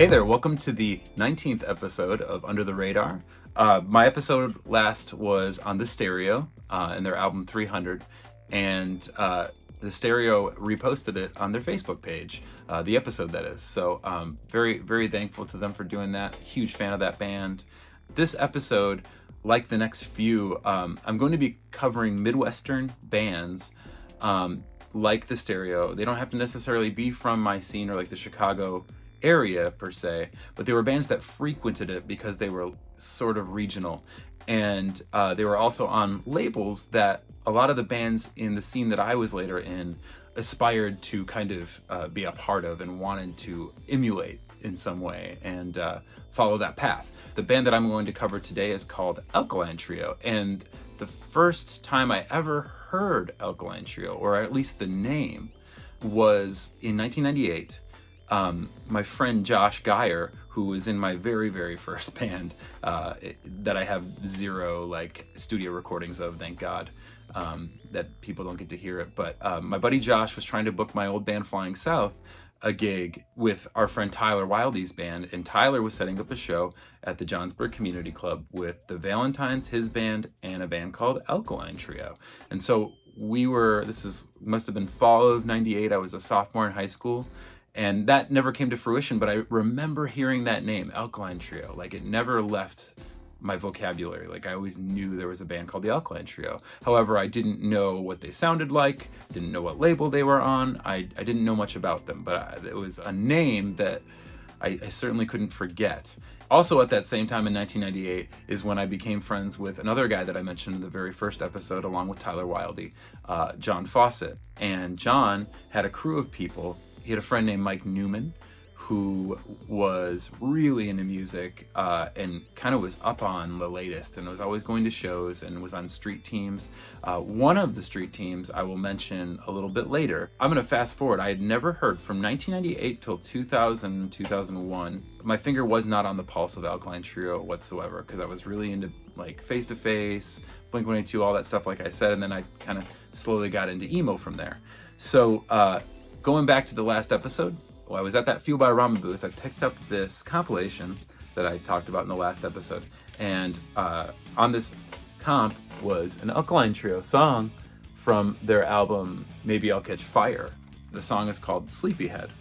Hey there, welcome to the 19th episode of Under the Radar. My episode last was on The Stereo and their album 300, and The Stereo reposted it on their Facebook page, the episode that is. So very, very thankful to them for doing that. Huge fan of that band. This episode, like the next few, I'm going to be covering Midwestern bands like The Stereo. They don't have to necessarily be from my scene or like the Chicago area per se, but they were bands that frequented it because they were sort of regional, and they were also on labels that a lot of the bands in the scene that I was later in aspired to kind of be a part of and wanted to emulate in some way and follow that path. The band that I'm going to cover today is called ALKALINE TRIO, and the first time I ever heard ALKALINE TRIO, or at least the name, was in 1998. My friend Josh Geyer, who was in my very, very first band that I have zero like studio recordings of, thank God, that people don't get to hear it. But my buddy Josh was trying to book my old band Flying South a gig with our friend Tyler Wildey's band, and Tyler was setting up a show at the Johnsburg Community Club with the Valentines, his band, and a band called ALKALINE TRIO. And so must have been fall of '98. I was a sophomore in high school. And that never came to fruition, but I remember hearing that name, ALKALINE TRIO. Like, it never left my vocabulary. Like, I always knew there was a band called the ALKALINE TRIO. However, I didn't know what they sounded like, didn't know what label they were on. I didn't know much about them, but it was a name that I certainly couldn't forget. Also at that same time in 1998 is when I became friends with another guy that I mentioned in the very first episode, along with Tyler Wildey, John Fawcett. And John had a crew of people. He had a friend named Mike Newman who was really into music and kind of was up on the latest and was always going to shows and was on street teams. One of the street teams I will mention a little bit later. I'm going to fast forward. I had never heard from 1998 till 2000, 2001. My finger was not on the pulse of ALKALINE TRIO whatsoever because I was really into like Face to Face, Blink-182, all that stuff like I said, and then I kind of slowly got into emo from there. So going back to the last episode, I was at that Fuel by Ramen booth. I picked up this compilation that I talked about in the last episode. And on this comp was an ALKALINE TRIO song from their album, Maybe I'll Catch Fire. The song is called Sleepyhead.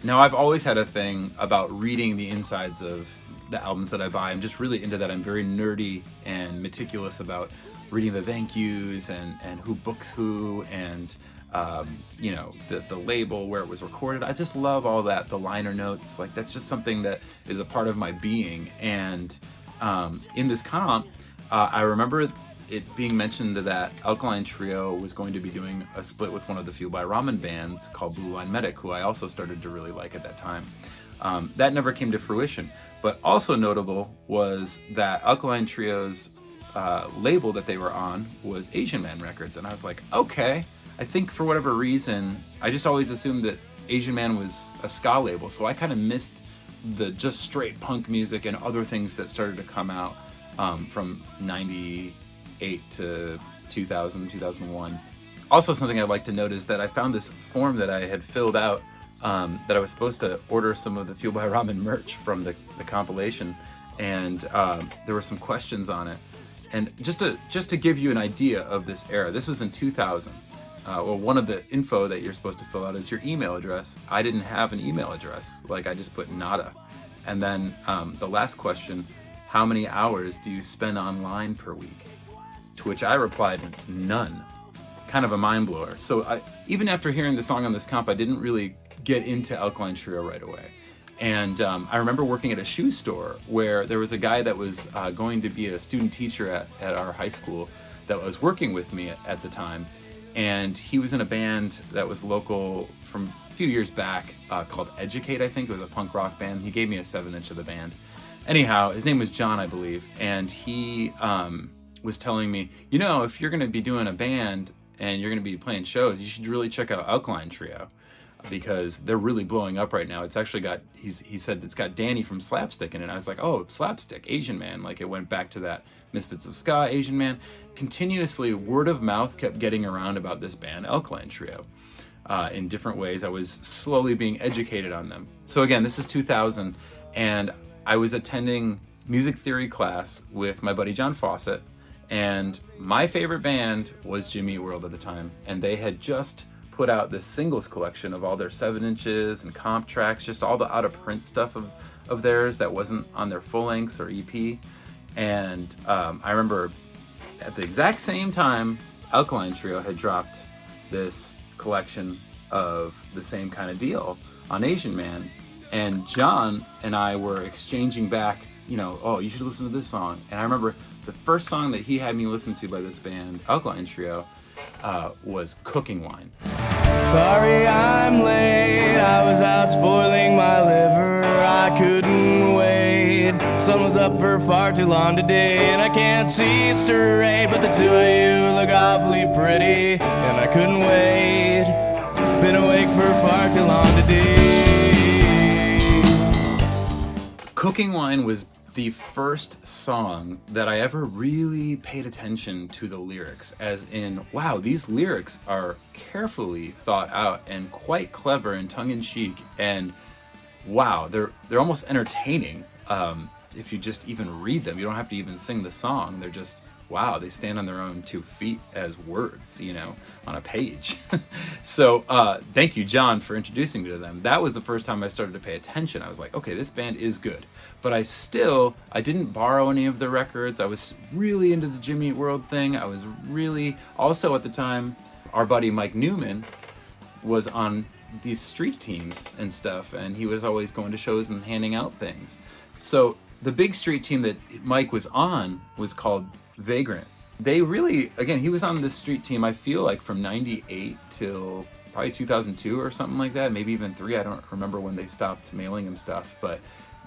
Now, I've always had a thing about reading the insides of the albums that I buy. I'm just really into that. I'm very nerdy and meticulous about reading the thank yous and who books who and the label, where it was recorded. I just love all that, the liner notes. Like, that's just something that is a part of my being. And in this comp, I remember it being mentioned that ALKALINE TRIO was going to be doing a split with one of the Fuel by Ramen bands called Blue Line Medic, who I also started to really like at that time. That never came to fruition. But also notable was that ALKALINE TRIO's label that they were on was Asian Man Records. And I was like, okay. I think for whatever reason, I just always assumed that Asian Man was a ska label, so I kind of missed the just straight punk music and other things that started to come out from 98 to 2000, 2001. Also, something I'd like to note is that I found this form that I had filled out that I was supposed to order some of the Fuel by Ramen merch from the compilation, and there were some questions on it. And just to give you an idea of this era, this was in 2000. One of the info that you're supposed to fill out is your email address. I didn't have an email address. Like, I just put nada. And then the last question, how many hours do you spend online per week? To which I replied, none. Kind of a mind blower. So even after hearing the song on this comp, I didn't really get into ALKALINE TRIO right away. And I remember working at a shoe store where there was a guy that was going to be a student teacher at our high school that was working with me at the time. And he was in a band that was local from a few years back called Educate, I think. It was a punk rock band. He gave me a 7-inch of the band. Anyhow, his name was John, I believe. And he was telling me, if you're going to be doing a band and you're going to be playing shows, you should really check out ALKALINE TRIO because they're really blowing up right now. It's actually got, he said it's got Danny from Slapstick in it. And I was like, oh, Slapstick, Asian Man. Like, it went back to that Misfits of Ska, Asian Man. Continuously, word of mouth kept getting around about this band, ALKALINE TRIO. In different ways, I was slowly being educated on them. So again, this is 2000, and I was attending music theory class with my buddy John Fawcett, and my favorite band was Jimmy Eat World at the time, and they had just put out this singles collection of all their 7-inches and comp tracks, just all the out-of-print stuff of theirs that wasn't on their full lengths or EP. And I remember at the exact same time, Alkaline Trio had dropped this collection of the same kind of deal on Asian Man, and John and I were exchanging back, oh, you should listen to this song. And I remember the first song that he had me listen to by this band, Alkaline Trio, was Cooking Wine. Sorry I'm late, I was out spoiling my liver, I couldn't wait. Sun was up for far too long today, and I can't see straight, but the two of you look awfully pretty, and I couldn't wait. Been awake for far too long today. Cooking Wine was the first song that I ever really paid attention to the lyrics, as in, wow, these lyrics are carefully thought out and quite clever and tongue-in-cheek, and wow, they're almost entertaining. If you just even read them, you don't have to even sing the song. They're just, wow, they stand on their own 2 feet as words, on a page. So thank you, John, for introducing me to them. That was the first time I started to pay attention. I was like, okay, this band is good. But I didn't borrow any of the records. I was really into the Jimmy Eat World thing. I was really, also at the time, our buddy Mike Newman was on these street teams and stuff, and he was always going to shows and handing out things. So the big street team that Mike was on was called Vagrant. They really, again, he was on this street team, I feel like from 98 till probably 2002 or something like that, maybe even 3. I don't remember when they stopped mailing him stuff, but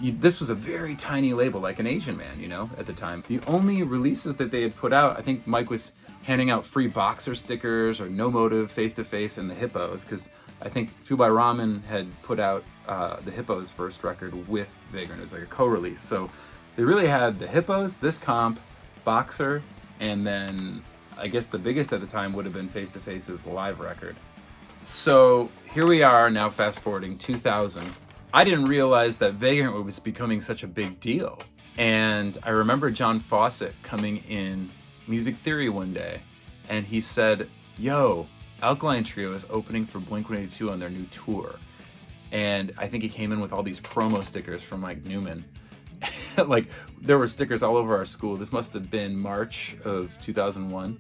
this was a very tiny label, like an Asian Man, at the time. The only releases that they had put out, I think Mike was handing out free boxer stickers or No Motive, Face to Face, and the Hippos, because I think Fuel by Ramen had put out the Hippos' first record with Vagrant. It was like a co-release. So they really had the Hippos, this comp, Boxer, and then I guess the biggest at the time would have been Face to Face's live record. So here we are now, fast forwarding 2000. I didn't realize that Vagrant was becoming such a big deal. And I remember John Fawcett coming in Music Theory one day, and he said, yo, Alkaline Trio is opening for Blink-182 on their new tour. And I think he came in with all these promo stickers from Mike Newman. Like, there were stickers all over our school. This must have been March of 2001.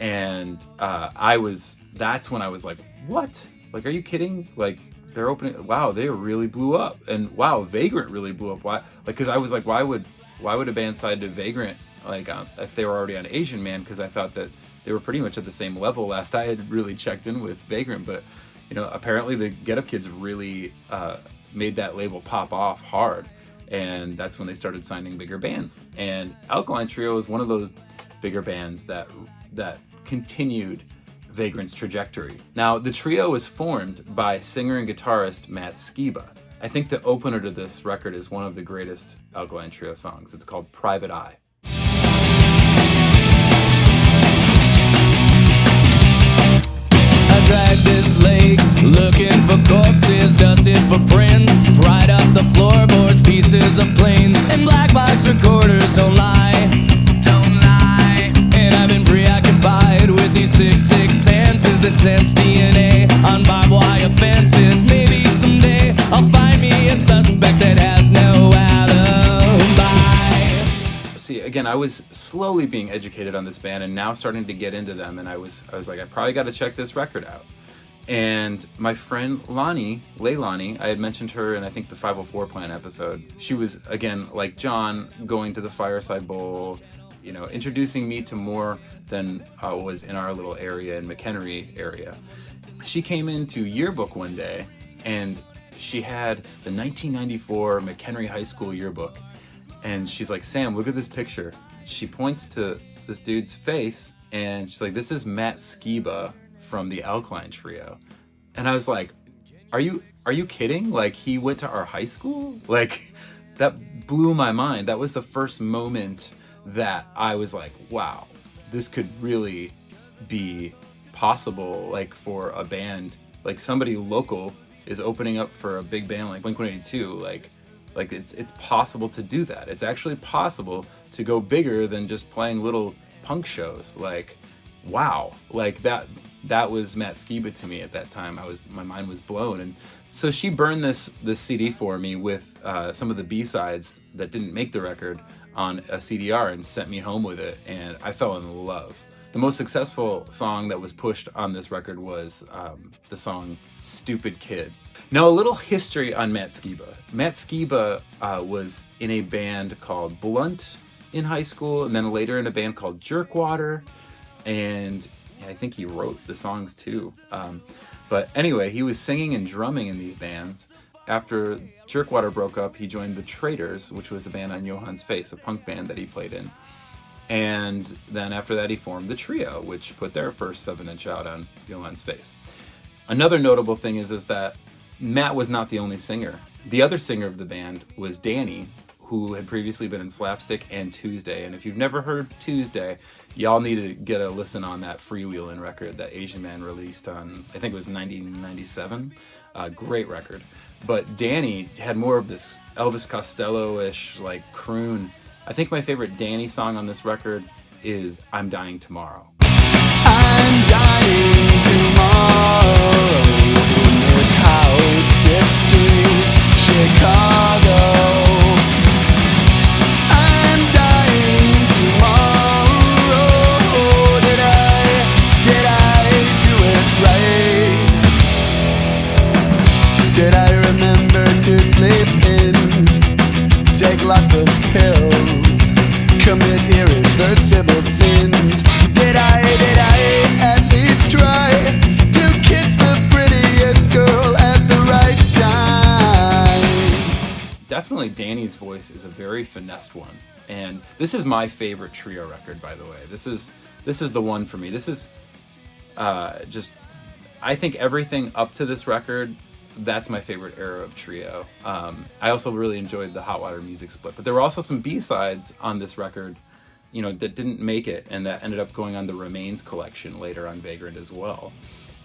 And that's when I was like, what? Like, are you kidding? Like, they're opening, wow, they really blew up. And wow, Vagrant really blew up. Why? Like, cause I was like, why would a band side to Vagrant, like, if they were already on Asian Man? Cause I thought that they were pretty much at the same level last I had really checked in with Vagrant. But, apparently the Get Up Kids really made that label pop off hard. And that's when they started signing bigger bands. And Alkaline Trio is one of those bigger bands that continued Vagrant's trajectory. Now, the trio was formed by singer and guitarist Matt Skiba. I think the opener to this record is one of the greatest Alkaline Trio songs. It's called Private Eye. I dragged this lake, looking for corpses, dusted for prints, pried up the floorboards, pieces of planes, and black box recorders don't lie, and I've been preoccupied with these six senses that sense DNA on barbed wire fences. Maybe someday I'll find me a suspect that has no alibi. See, again, I was slowly being educated on this band and now starting to get into them, and I was like, I probably got to check this record out. And my friend Leilani, I had mentioned her in I think the 504 Plan episode. She was, again, like John, going to the Fireside Bowl, introducing me to more than was in our little area in McHenry area. She came into yearbook one day, and she had the 1994 McHenry High School yearbook. And she's like, Sam, look at this picture. She points to this dude's face, and she's like, this is Matt Skiba from the Alkaline Trio. And I was like, are you kidding? Like, he went to our high school? Like, that blew my mind. That was the first moment that I was like, wow, this could really be possible, like, for a band, like somebody local is opening up for a big band like Blink-182. Like, Like it's possible to do that. It's actually possible to go bigger than just playing little punk shows. Like, wow, like that was Matt Skiba to me at that time. My mind was blown. And so she burned this CD for me with some of the B-sides that didn't make the record on a CDR and sent me home with it, and I fell in love. The most successful song that was pushed on this record was the song Stupid Kid. Now, a little history on Matt Skiba. Matt Skiba was in a band called Blunt in high school, and then later in a band called Jerkwater, and I think he wrote the songs too. But anyway, he was singing and drumming in these bands. After Jerkwater broke up, he joined the Traitors, which was a band on Johann's Face, a punk band that he played in. And then after that, he formed the Trio, which put their first 7-inch out on Johann's Face. Another notable thing is that Matt was not the only singer. The other singer of the band was Danny, who had previously been in Slapstick and Tuesday. And if you've never heard Tuesday, y'all need to get a listen on that Freewheelin' record that Asian Man released on, I think it was 1997. Great record. But Danny had more of this Elvis Costello-ish like croon. I think my favorite Danny song on this record is I'm Dying Tomorrow. I'm dying tomorrow in this house, this street, Chicago. I'm dying tomorrow. Did I do it right? Did I remember to sleep in, take lots of pills, commit irreversible sins? Did I at least try to kiss the prettiest girl at the right time? Definitely Danny's voice is a very finessed one. And this is my favorite Trio record, by the way. This is the one for me. This is just, I think everything up to this record, that's my favorite era of Trio. I also really enjoyed the Hot Water Music split, but there were also some B-sides on this record, you know, that didn't make it and that ended up going on the Remains collection later on Vagrant as well.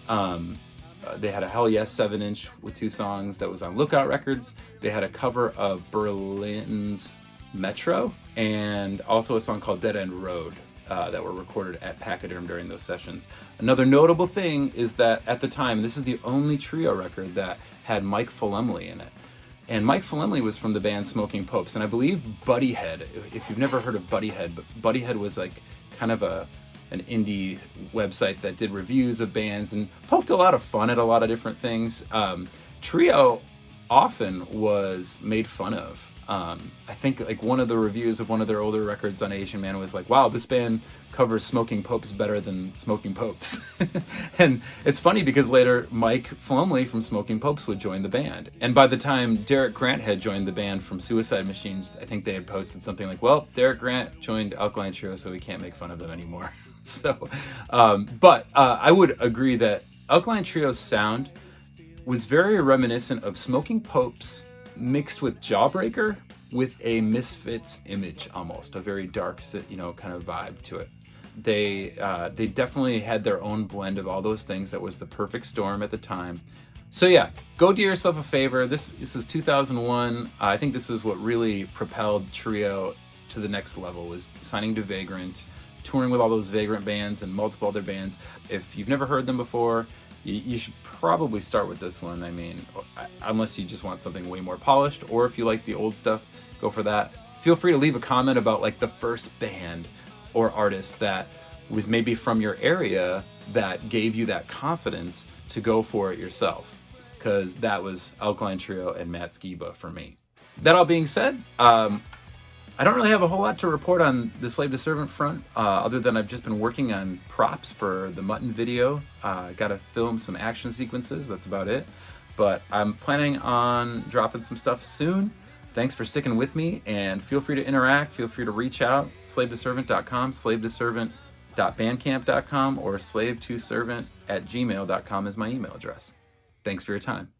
They had a Hell Yes 7-inch with 2 songs that was on Lookout Records. They had a cover of Berlin's Metro and also a song called Dead End Road that were recorded at Pachyderm during those sessions. Another notable thing is that at the time, this is the only Trio record that had Mike Folemley in it. And Mike Folemley was from the band Smoking Popes, and I believe Buddyhead, if you've never heard of Buddyhead, but Buddyhead was like kind of an indie website that did reviews of bands and poked a lot of fun at a lot of different things. Trio often was made fun of. I think like one of the reviews of one of their older records on Asian Man was like, wow, this band covers Smoking Popes better than Smoking Popes. And it's funny because later Mike Flumley from Smoking Popes would join the band. And by the time Derek Grant had joined the band from Suicide Machines, I think they had posted something like, well, Derek Grant joined Alkaline Trio, so we can't make fun of them anymore. So, but I would agree that Alkaline Trio's sound was very reminiscent of Smoking Popes mixed with Jawbreaker with a Misfits image, almost a very dark, kind of vibe to it. They definitely had their own blend of all those things that was the perfect storm at the time. So yeah, go do yourself a favor. This is 2001. I think this was what really propelled Trio to the next level, was signing to Vagrant, touring with all those Vagrant bands and multiple other bands. If you've never heard them before, you should probably start with this one. I mean, unless you just want something way more polished, or if you like the old stuff, go for that. Feel free to leave a comment about like the first band or artist that was maybe from your area that gave you that confidence to go for it yourself, because that was Alkaline Trio and Matt Skiba for me. That all being said, I don't really have a whole lot to report on the Slave to Servant front, other than I've just been working on props for the Mutton video. Got to film some action sequences, that's about it. But I'm planning on dropping some stuff soon. Thanks for sticking with me, and feel free to interact, feel free to reach out. Slavetoservant.com, slavetoservant.bandcamp.com, or slavetoservant@gmail.com is my email address. Thanks for your time.